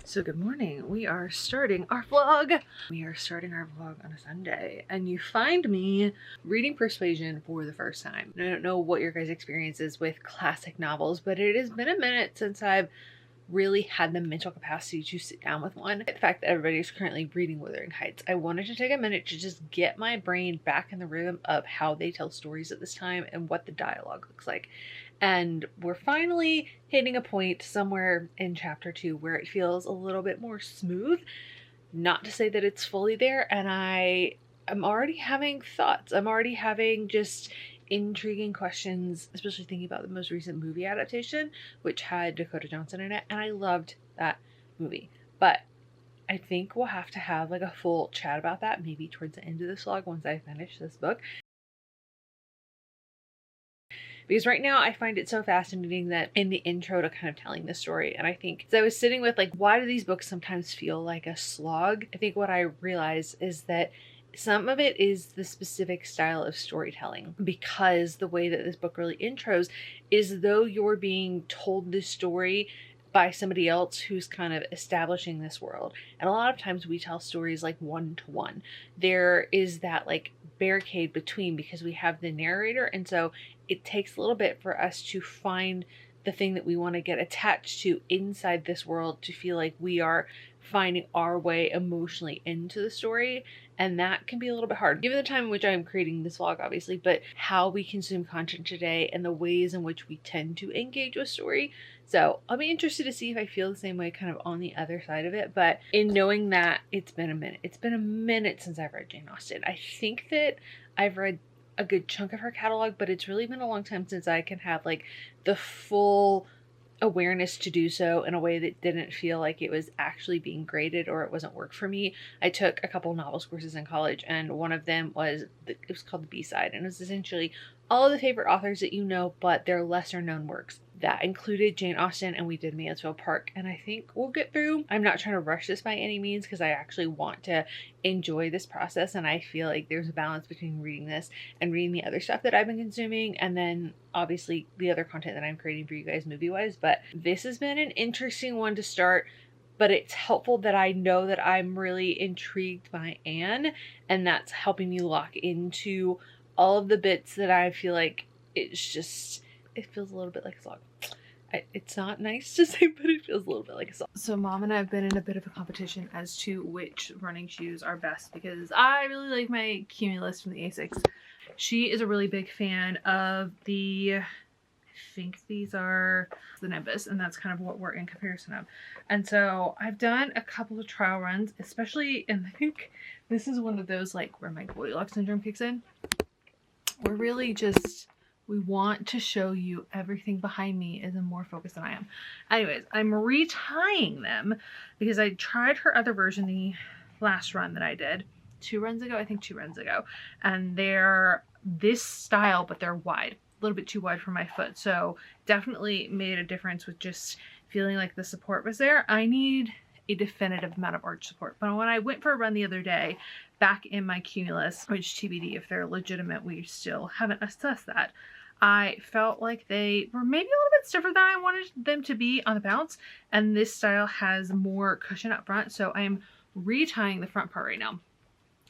So good morning. We are starting our vlog. We are starting our vlog on a Sunday, and you find me reading Persuasion for the first time. I don't know what your guys' experience is with classic novels, but it has been a minute since I've really had the mental capacity to sit down with one. The fact that everybody is currently reading Wuthering Heights, I wanted to take a minute to just get my brain back in the rhythm of how they tell stories at this time and what the dialogue looks like. And we're finally hitting a point somewhere in chapter 2 where it feels a little bit more smooth. Not to say that it's fully there, and I'm already having thoughts. I'm already having just intriguing questions, especially thinking about the most recent movie adaptation, which had Dakota Johnson in it, and I loved that movie. But I think we'll have to have like a full chat about that maybe towards the end of this vlog once I finish this book. Because right now I find it so fascinating that in the intro to kind of telling the story, and I think, so I was sitting with like, why do these books sometimes feel like a slog? I think what I realized is that some of it is the specific style of storytelling, because the way that this book really intros is though you're being told this story by somebody else who's kind of establishing this world. And a lot of times we tell stories like one-to-one. There is that like barricade between, because we have the narrator, and so it takes a little bit for us to find the thing that we want to get attached to inside this world to feel like we are finding our way emotionally into the story. And that can be a little bit hard given the time in which I'm creating this vlog, obviously, but how we consume content today and the ways in which we tend to engage with story. So I'll be interested to see if I feel the same way kind of on the other side of it. But in knowing that it's been a minute since I've read Jane Austen. I think that I've read a good chunk of her catalog, but it's really been a long time since I can have like the full awareness to do so in a way that didn't feel like it was actually being graded or it wasn't work for me. I took a couple novels courses in college, and one of them was it was called the B-side, and it was essentially all of the favorite authors that you know, but their lesser known works. That included Jane Austen, and we did Mansfield Park, and I think we'll get through. I'm not trying to rush this by any means because I actually want to enjoy this process, and I feel like there's a balance between reading this and reading the other stuff that I've been consuming, and then obviously the other content that I'm creating for you guys movie-wise. But this has been an interesting one to start, but it's helpful that I know that I'm really intrigued by Anne, and that's helping me lock into all of the bits that I feel like it's just, it feels a little bit like a slog. It's not nice to say, but it feels a little bit like a slog. So mom and I have been in a bit of a competition as to which running shoes are best, because I really like my Cumulus from the ASICS. She is a really big fan of the, I think these are the Nimbus, and that's kind of what we're in comparison of. And so I've done a couple of trial runs, especially, and I think this is one of those like where my Goldilocks syndrome kicks in. We're really just, we want to show you everything behind me is more focused than I am. Anyways, I'm retying them because I tried her other version the last run that I did 2 runs ago, I think 2 runs ago, and they're this style, but they're wide, a little bit too wide for my foot. So definitely made a difference with just feeling like the support was there. I need a definitive amount of arch support. But when I went for a run the other day, back in my Cumulus, which TBD if they're legitimate, we still haven't assessed that, I felt like they were maybe a little bit stiffer than I wanted them to be on the bounce, and this style has more cushion up front, so I'm retying the front part right now.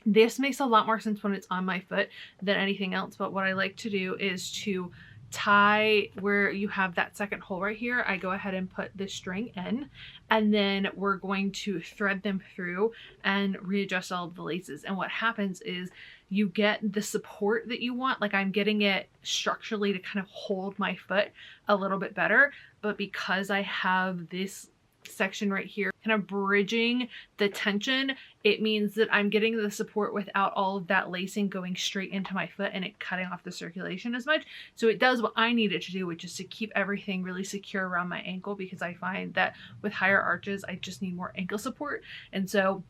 This makes a lot more sense when it's on my foot than anything else, but what I like to do is to tie where you have that second hole right here. I go ahead and put the string in, and then we're going to thread them through and readjust all of the laces. And what happens is you get the support that you want. Like I'm getting it structurally to kind of hold my foot a little bit better, but because I have this section right here kind of bridging the tension, it means that I'm getting the support without all of that lacing going straight into my foot and it cutting off the circulation as much. So it does what I need it to do, which is to keep everything really secure around my ankle, because I find that with higher arches I just need more ankle support. And so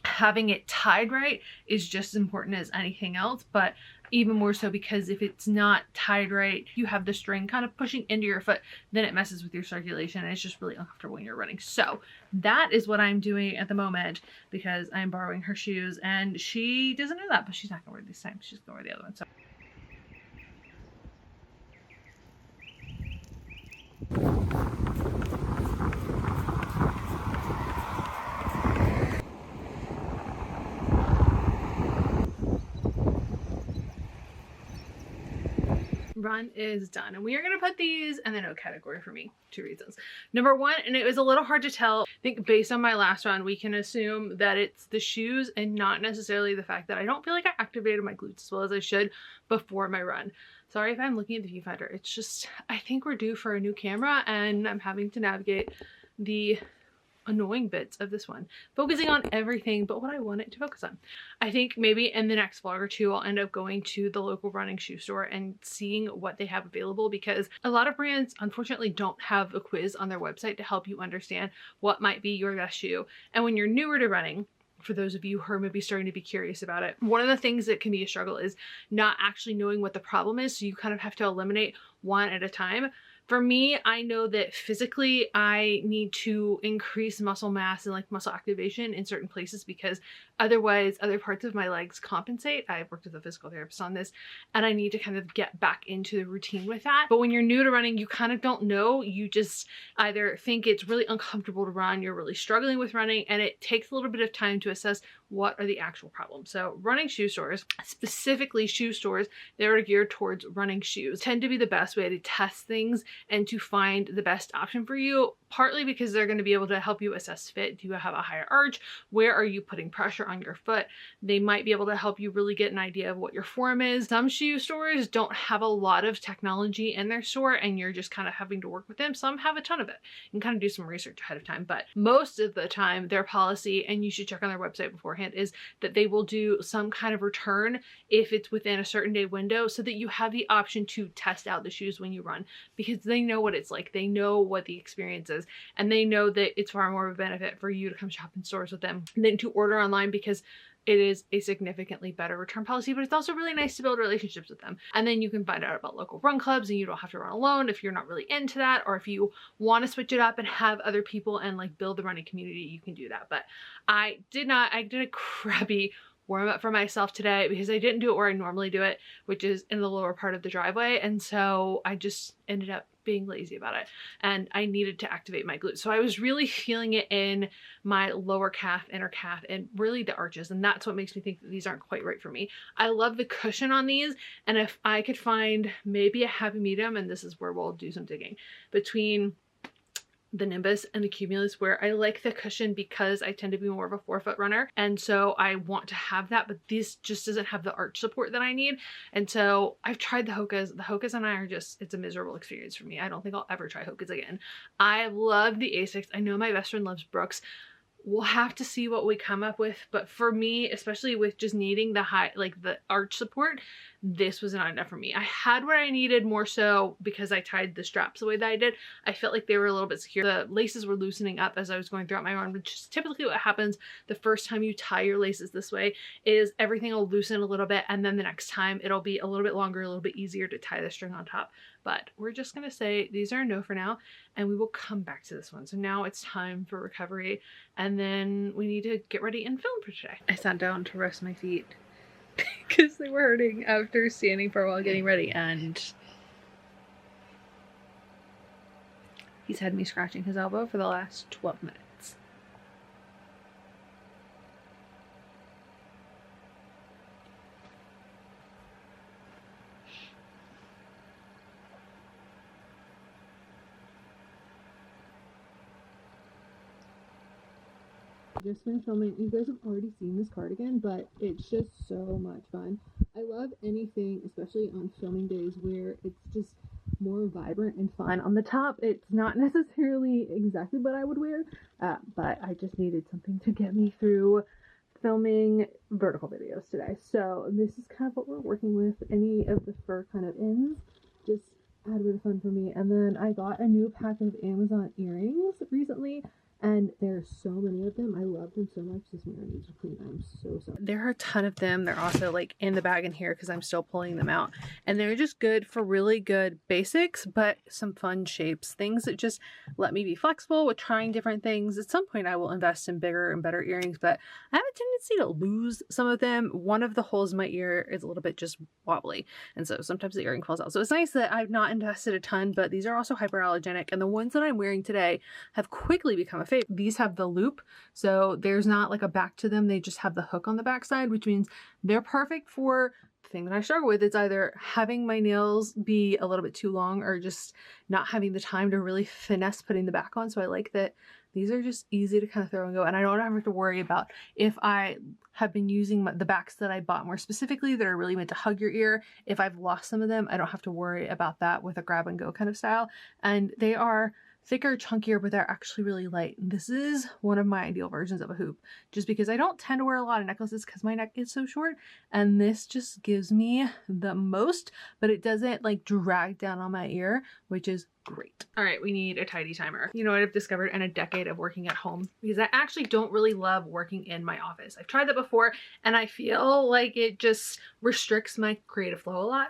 having it tied right is just as important as anything else, but even more so because if it's not tied right, you have the string kind of pushing into your foot, then it messes with your circulation and it's just really uncomfortable when you're running. So that is what I'm doing at the moment because I'm borrowing her shoes, and she doesn't know that, but she's not gonna wear it this time. She's gonna wear the other one. So run is done, and we are going to put these in the no category for me. 2 reasons. Number 1, and it was a little hard to tell, I think based on my last run, we can assume that it's the shoes and not necessarily the fact that I don't feel like I activated my glutes as well as I should before my run. Sorry if I'm looking at the viewfinder. It's just, I think we're due for a new camera and I'm having to navigate the annoying bits of this one, focusing on everything but what I want it to focus on. I think maybe in the next vlog or 2 I'll end up going to the local running shoe store and seeing what they have available, because a lot of brands unfortunately don't have a quiz on their website to help you understand what might be your best shoe. And when you're newer to running, for those of you who are maybe starting to be curious about it, one of the things that can be a struggle is not actually knowing what the problem is, so you kind of have to eliminate one at a time. For me, I know that physically I need to increase muscle mass and like muscle activation in certain places, because otherwise other parts of my legs compensate. I've worked with a physical therapist on this, and I need to kind of get back into the routine with that. But when you're new to running, you kind of don't know. You just either think it's really uncomfortable to run, you're really struggling with running, and it takes a little bit of time to assess what are the actual problems. So running shoe stores, specifically shoe stores that are geared towards running shoes, tend to be the best way to test things and to find the best option for you, partly because they're going to be able to help you assess fit. Do you have a higher arch? Where are you putting pressure on your foot? They might be able to help you really get an idea of what your form is. Some shoe stores don't have a lot of technology in their store and you're just kind of having to work with them. Some have a ton of it. You can kind of do some research ahead of time, but most of the time their policy, and you should check on their website beforehand, is that they will do some kind of return if it's within a certain day window, so that you have the option to test out the shoes when you run, because they know what it's like. They know what the experience is, and they know that it's far more of a benefit for you to come shop in stores with them than to order online, because it is a significantly better return policy, but it's also really nice to build relationships with them. And then you can find out about local run clubs, and you don't have to run alone if you're not really into that, or if you want to switch it up and have other people and like build the running community, you can do that. But I did a crappy warm up for myself today because I didn't do it where I normally do it, which is in the lower part of the driveway. And so I just ended up being lazy about it, and I needed to activate my glutes. So I was really feeling it in my lower calf, inner calf, and really the arches. And that's what makes me think that these aren't quite right for me. I love the cushion on these. And if I could find maybe a happy medium, and this is where we'll do some digging, between the Nimbus and the Cumulus, where I like the cushion because I tend to be more of a forefoot runner, and so I want to have that, but this just doesn't have the arch support that I need. And so I've tried the Hokas and I are just, it's a miserable experience for me. I don't think I'll ever try Hokas again. I love the ASICS. I know my best friend loves Brooks. We'll have to see what we come up with, but for me, especially with just needing the high, like the arch support, this was not enough for me. I had what I needed more so because I tied the straps the way that I did. I felt like they were a little bit secure. The laces were loosening up as I was going throughout my run, which is typically what happens the first time you tie your laces this way, is everything will loosen a little bit, and then the next time it'll be a little bit longer, a little bit easier to tie the string on top. But we're just gonna say these are a no for now, and we will come back to this one. So now it's time for recovery, and then we need to get ready and film for today. I sat down to rest my feet because they were hurting after standing for a while getting ready, and he's had me scratching his elbow for the last 12 minutes. Just finished filming. You guys have already seen this cardigan, but it's just so much fun. I love anything, especially on filming days, where it's just more vibrant and fun. On the top, it's not necessarily exactly what I would wear, but I just needed something to get me through filming vertical videos today. So this is kind of what we're working with. Any of the fur kind of ends just add a bit of fun for me. And then I got a new pack of Amazon earrings recently, and there's so many of them. I love them so much. This mirror needs to clean. I'm so sorry. There are a ton of them. They're also like in the bag in here because I'm still pulling them out. And they're just good for really good basics, but some fun shapes. Things that just let me be flexible with trying different things. At some point I will invest in bigger and better earrings, but I have a tendency to lose some of them. One of the holes in my ear is a little bit just wobbly, and so sometimes the earring falls out. So it's nice that I've not invested a ton, but these are also hyperallergenic, and the ones that I'm wearing today have quickly become a favorite. These have the loop, so there's not like a back to them. They just have the hook on the back side, which means they're perfect for thing that I struggle with. It's either having my nails be a little bit too long or just not having the time to really finesse putting the back on. So I like that these are just easy to kind of throw and go, and I don't have to worry about if I have been using the backs that I bought more specifically that are really meant to hug your ear. If I've lost some of them, I don't have to worry about that with a grab and go kind of style. And they are thicker, chunkier, but they're actually really light. This is one of my ideal versions of a hoop, just because I don't tend to wear a lot of necklaces because my neck is so short, and this just gives me the most, but it doesn't like drag down on my ear, which is great. All right, we need a TidyTimer. You know what I've discovered in a decade of working at home? Because I actually don't really love working in my office. I've tried that before, and I feel like it just restricts my creative flow a lot.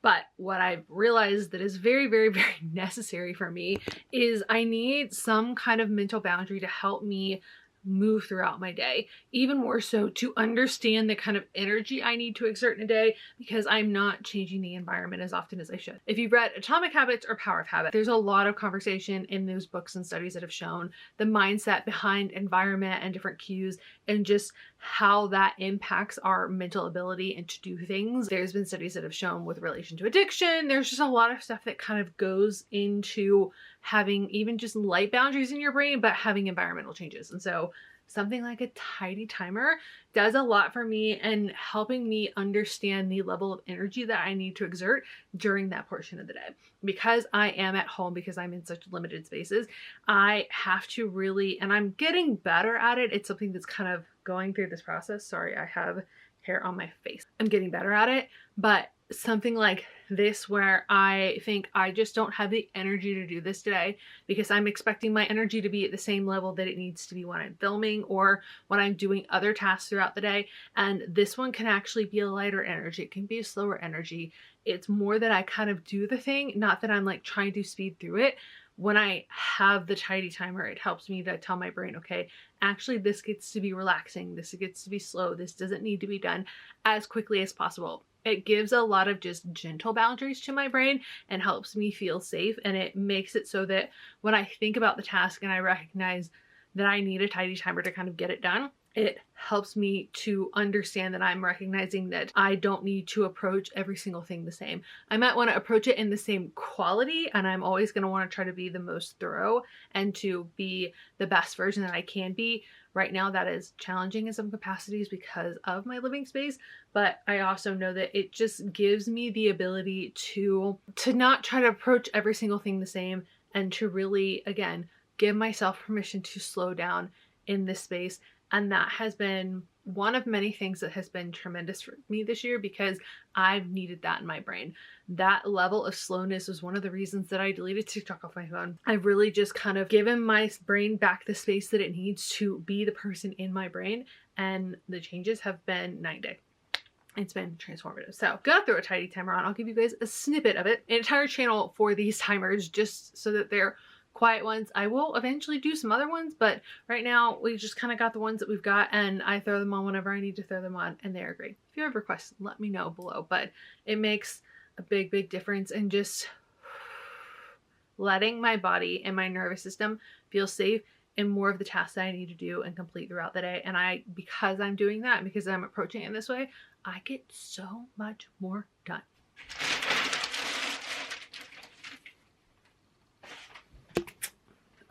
But what I've realized that is very, very, very necessary for me is I need some kind of mental boundary to help me move throughout my day, even more so to understand the kind of energy I need to exert in a day, because I'm not changing the environment as often as I should. If you've read Atomic Habits or Power of Habit, there's a lot of conversation in those books and studies that have shown the mindset behind environment and different cues and just how that impacts our mental ability and to do things. There's been studies that have shown with relation to addiction, there's just a lot of stuff that kind of goes into having even just light boundaries in your brain, but having environmental changes. And so something like a TidyTimer does a lot for me and helping me understand the level of energy that I need to exert during that portion of the day. Because I am at home, because I'm in such limited spaces, I have to really, and I'm getting better at it. It's something that's kind of going through this process. Sorry, I have hair on my face. I'm getting better at it, but something like this where I think I just don't have the energy to do this today because I'm expecting my energy to be at the same level that it needs to be when I'm filming or when I'm doing other tasks throughout the day. And this one can actually be a lighter energy. It can be a slower energy. It's more that I kind of do the thing, not that I'm like trying to speed through it. When I have the TidyTimer, it helps me to tell my brain, okay, actually this gets to be relaxing. This gets to be slow. This doesn't need to be done as quickly as possible. It gives a lot of just gentle boundaries to my brain and helps me feel safe. And it makes it so that when I think about the task and I recognize that I need a TidyTimer to kind of get it done, it helps me to understand that I'm recognizing that I don't need to approach every single thing the same. I might want to approach it in the same quality, and I'm always going to want to try to be the most thorough and to be the best version that I can be. Right now that is challenging in some capacities because of my living space, but I also know that it just gives me the ability to not try to approach every single thing the same and to really, again, give myself permission to slow down in this space. And that has been one of many things that has been tremendous for me this year because I've needed that in my brain. That level of slowness was one of the reasons that I deleted TikTok off my phone. I've really just kind of given my brain back the space that it needs to be the person in my brain. And the changes have been night and day. It's been transformative. So gonna throw a TidyTimer on. I'll give you guys a snippet of it. An entire channel for these timers just so that they're quiet ones. I will eventually do some other ones, but right now we just kind of got the ones that we've got and I throw them on whenever I need to throw them on and they're great. If you have requests, let me know below, but it makes a big, big difference in just letting my body and my nervous system feel safe in more of the tasks that I need to do and complete throughout the day. And because I'm doing that, because I'm approaching it in this way, I get so much more done.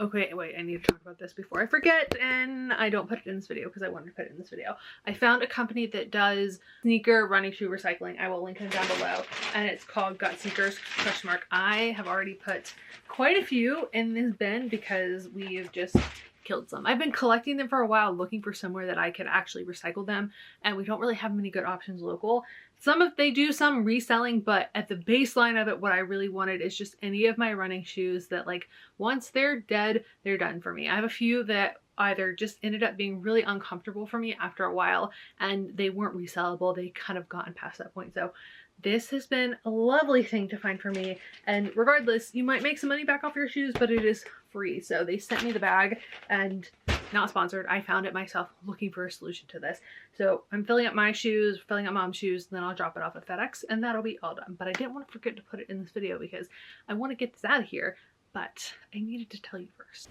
Okay, wait, I need to talk about this before I forget and I don't put it in this video because I wanted to put it in this video. I found a company that does sneaker running shoe recycling. I will link them down below and it's called Got Sneakers ? I have already put quite a few in this bin because we have just killed some. I've been collecting them for a while looking for somewhere that I could actually recycle them and we don't really have many good options local. They do some reselling, but at the baseline of it, what I really wanted is just any of my running shoes that like once they're dead, they're done for me. I have a few that either just ended up being really uncomfortable for me after a while and they weren't resellable. They kind of gotten past that point. So this has been a lovely thing to find for me. And regardless, you might make some money back off your shoes, but it is free. So they sent me the bag and not sponsored. I found it myself looking for a solution to this. So I'm filling up my shoes, filling up mom's shoes, and then I'll drop it off at FedEx and that'll be all done. But I didn't want to forget to put it in this video because I want to get this out of here, but I needed to tell you first.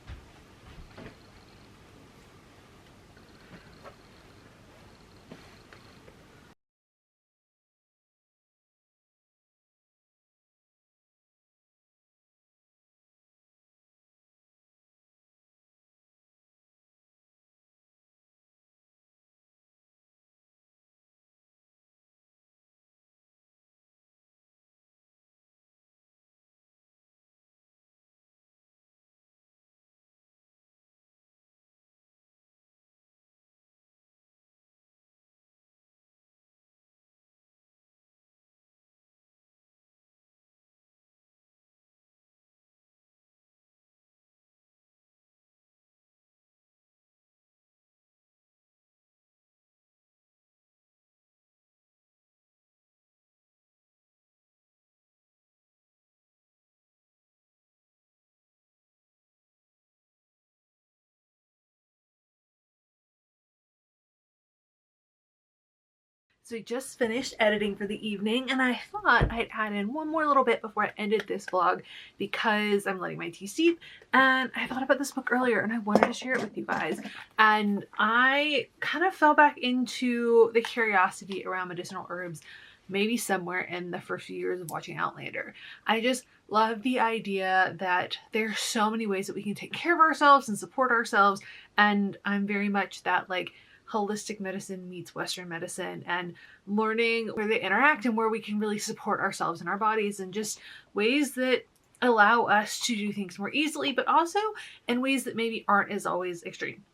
So we just finished editing for the evening, and I thought I'd add in one more little bit before I ended this vlog because I'm letting my tea steep, and I thought about this book earlier and I wanted to share it with you guys. And I kind of fell back into the curiosity around medicinal herbs maybe somewhere in the first few years of watching Outlander. I just love the idea that there's so many ways that we can take care of ourselves and support ourselves, and I'm very much that like holistic medicine meets Western medicine, and learning where they interact and where we can really support ourselves and our bodies, and just ways that allow us to do things more easily, but also in ways that maybe aren't as always extreme.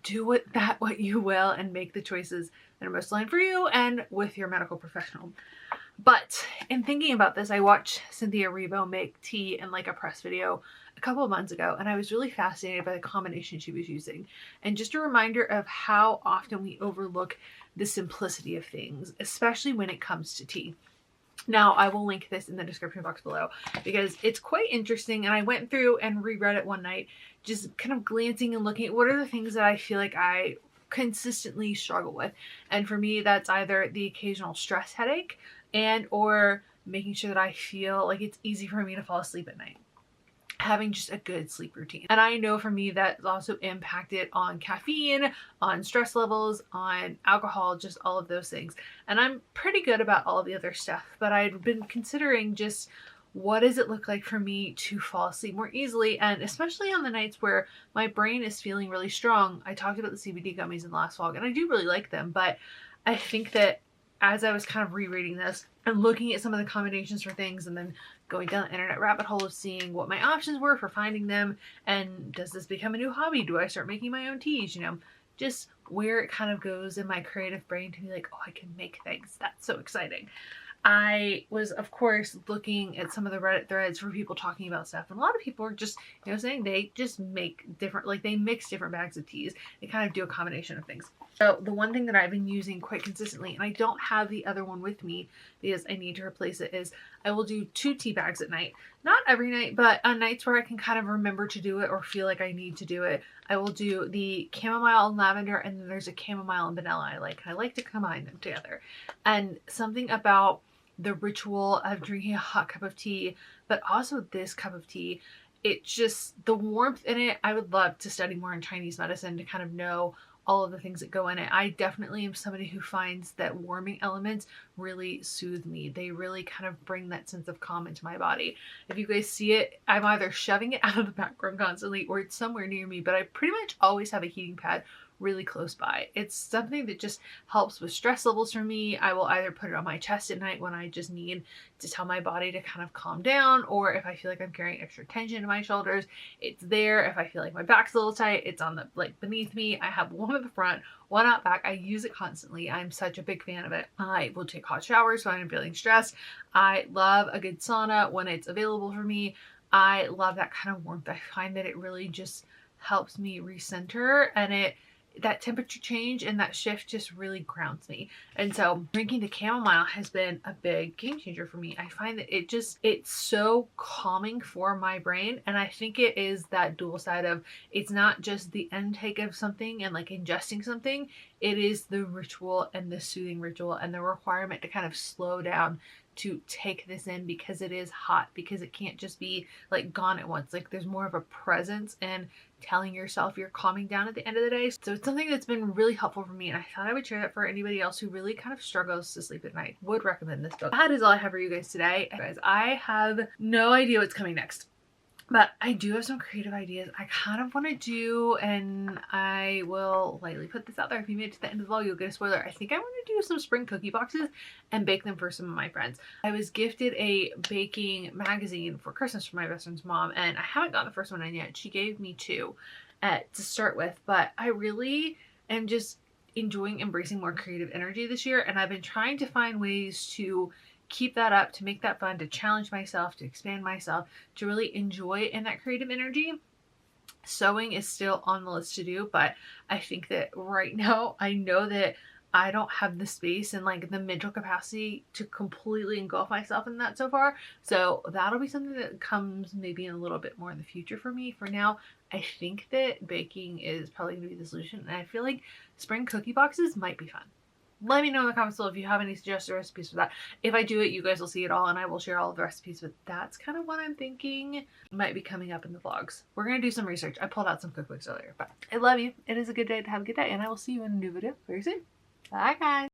Do what you will and make the choices that are most aligned for you and with your medical professional. But in thinking about this, I watched Cynthia Erivo make tea in like a press video a couple of months ago, and I was really fascinated by the combination she was using. And just a reminder of how often we overlook the simplicity of things, especially when it comes to tea. Now, I will link this in the description box below because it's quite interesting, and I went through and reread it one night, just kind of glancing and looking at what are the things that I feel like I consistently struggle with. And for me, that's either the occasional stress headache and or making sure that I feel like it's easy for me to fall asleep at night, having just a good sleep routine. And I know for me that's also impacted on caffeine, on stress levels, on alcohol, just all of those things. And I'm pretty good about all of the other stuff, but I'd been considering just what does it look like for me to fall asleep more easily, and especially on the nights where my brain is feeling really strong. I talked about the CBD gummies in the last vlog, and I do really like them, but I think that as I was kind of rereading this and looking at some of the combinations for things, and then going down the internet rabbit hole of seeing what my options were for finding them, and does this become a new hobby? Do I start making my own teas? You know, just where it kind of goes in my creative brain to be like, oh, I can make things. That's so exciting. I was, of course, looking at some of the Reddit threads for people talking about stuff, and a lot of people are just, you know, saying they just make different, like they mix different bags of teas. They kind of do a combination of things. So the one thing that I've been using quite consistently, and I don't have the other one with me because I need to replace it, is I will do 2 tea bags at night. Not every night, but on nights where I can kind of remember to do it or feel like I need to do it, I will do the chamomile and lavender, and then there's a chamomile and vanilla I like. I like to combine them together. And something about the ritual of drinking a hot cup of tea, but also this cup of tea, it just, the warmth in it, I would love to study more in Chinese medicine to kind of know all of the things that go in it. I definitely am somebody who finds that warming elements really soothe me. They really kind of bring that sense of calm into my body. If you guys see it, I'm either shoving it out of the background constantly or it's somewhere near me, but I pretty much always have a heating pad really close by. It's something that just helps with stress levels for me. I will either put it on my chest at night when I just need to tell my body to kind of calm down, or if I feel like I'm carrying extra tension in my shoulders, it's there. If I feel like my back's a little tight, it's on the, like, beneath me. I have one at the front, one out back. I use it constantly. I'm such a big fan of it. I will take hot showers when I'm feeling stressed. I love a good sauna when it's available for me. I love that kind of warmth. I find that it really just helps me recenter, and that temperature change and that shift just really grounds me. And so drinking the chamomile has been a big game changer for me. I find that it's so calming for my brain. And I think it is that dual side of, it's not just the intake of something and like ingesting something, it is the ritual and the soothing ritual and the requirement to kind of slow down to take this in, because it is hot, because it can't just be like gone at once. Like there's more of a presence and telling yourself you're calming down at the end of the day. So it's something that's been really helpful for me, and I thought I would share that for anybody else who really kind of struggles to sleep at night. Would recommend this book. That is all I have for you guys today. Guys, I have no idea what's coming next, but I do have some creative ideas I kind of want to do, and I will lightly put this out there. If you made it to the end of the vlog, you'll get a spoiler. I think I want to do some spring cookie boxes and bake them for some of my friends. I was gifted a baking magazine for Christmas from my best friend's mom, and I haven't gotten the first one in yet. She gave me 2 to start with, but I really am just enjoying embracing more creative energy this year, and I've been trying to find ways to keep that up, to make that fun, to challenge myself, to expand myself, to really enjoy in that creative energy. Sewing is still on the list to do, but I think that right now I know that I don't have the space and like the mental capacity to completely engulf myself in that so far. So that'll be something that comes maybe in a little bit more in the future for me. For now, I think that baking is probably going to be the solution, and I feel like spring cookie boxes might be fun. Let me know in the comments below if you have any suggested recipes for that. If I do it, you guys will see it all and I will share all of the recipes, but that's kind of what I'm thinking might be coming up in the vlogs. We're going to do some research. I pulled out some cookbooks earlier, but I love you. It is a good day to have a good day, and I will see you in a new video very soon. Bye, guys.